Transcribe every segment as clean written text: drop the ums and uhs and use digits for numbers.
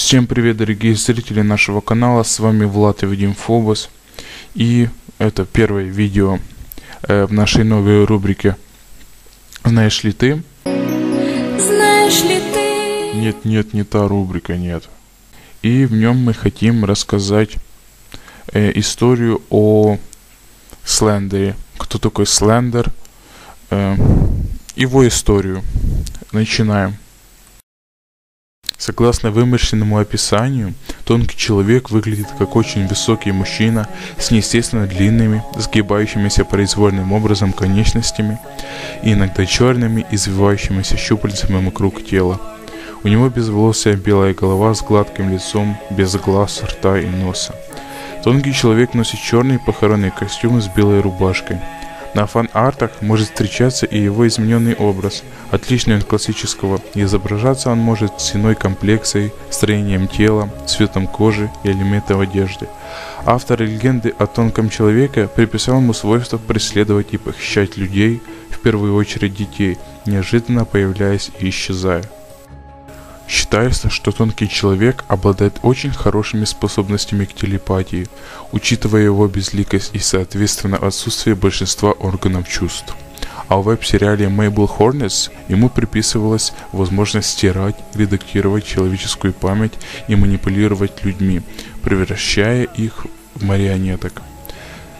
Всем привет, дорогие зрители нашего канала, с вами Влад и Вадим Фобос. И это первое видео в нашей новой рубрике «Знаешь ли ты?». Знаешь ли ты? Нет, не та рубрика, нет. И в нем мы хотим рассказать историю о Слендере. Кто такой Слендер? Его историю. Начинаем. Согласно вымышленному описанию, тонкий человек выглядит как очень высокий мужчина с неестественно длинными, сгибающимися произвольным образом конечностями и иногда черными, извивающимися щупальцами вокруг тела. У него безволосая белая голова с гладким лицом, без глаз, рта и носа. Тонкий человек носит черный похоронный костюм с белой рубашкой. На фан-артах может встречаться и его измененный образ, отличный от классического, и изображаться он может с иной комплекцией, строением тела, цветом кожи и элементов одежды. Автор легенды о тонком человеке приписал ему свойство преследовать и похищать людей, в первую очередь детей, неожиданно появляясь и исчезая. Считается, что тонкий человек обладает очень хорошими способностями к телепатии, учитывая его безликость и, соответственно, отсутствие большинства органов чувств. А в веб-сериале Mabel Hornets ему приписывалась возможность стирать, редактировать человеческую память и манипулировать людьми, превращая их в марионеток.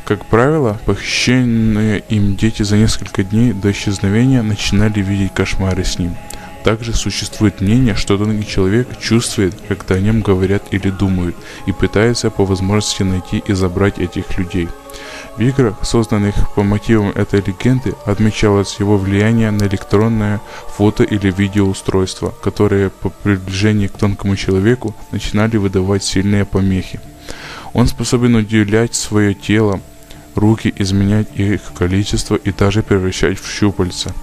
Как правило, похищенные им дети за несколько дней до исчезновения начинали видеть кошмары с ним. Также существует мнение, что тонкий человек чувствует, когда о нем говорят или думают, и пытается по возможности найти и забрать этих людей. В играх, созданных по мотивам этой легенды, отмечалось его влияние на электронное фото- или видеоустройство, которые по приближении к тонкому человеку начинали выдавать сильные помехи. Он способен удивлять свое тело, руки, изменять их количество и даже превращать в щупальца.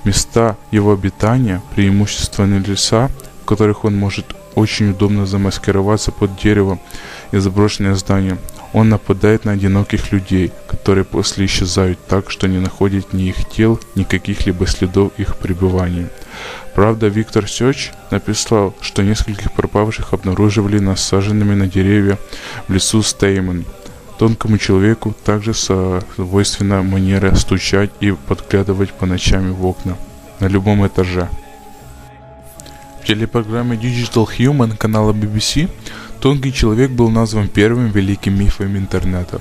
Места его обитания, преимущественно леса, в которых он может очень удобно замаскироваться под дерево и заброшенное здание. Он нападает на одиноких людей, которые после исчезают так, что не находят ни их тел, ни каких-либо следов их пребывания. Правда, Виктор Сёч написал, что нескольких пропавших обнаруживали насаженными на деревья в лесу Стеймон. Тонкому человеку также свойственна манера стучать и подглядывать по ночам в окна на любом этаже. В телепрограмме Digital Human канала BBC тонкий человек был назван первым великим мифом интернета.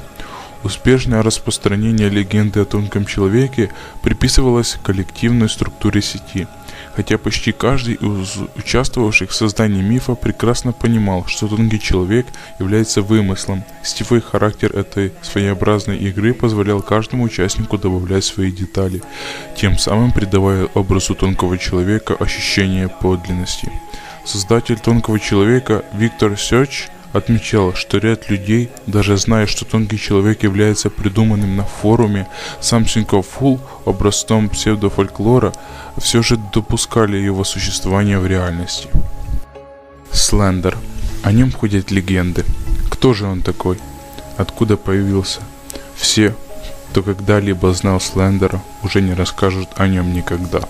Успешное распространение легенды о тонком человеке приписывалось коллективной структуре сети, хотя почти каждый из участвовавших в создании мифа прекрасно понимал, что тонкий человек является вымыслом. Сетевой характер этой своеобразной игры позволял каждому участнику добавлять свои детали, тем самым придавая образу тонкого человека ощущение подлинности. Создатель тонкого человека Виктор Сёч отмечал, что ряд людей, даже зная, что тонкий человек является придуманным на форуме Something of Fool образцом псевдофольклора, все же допускали его существование в реальности. Слендер. О нем ходят легенды. Кто же он такой? Откуда появился? Все, кто когда-либо знал Слендера, уже не расскажут о нем никогда.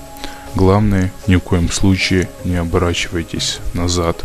Главное, ни в коем случае не оборачивайтесь назад.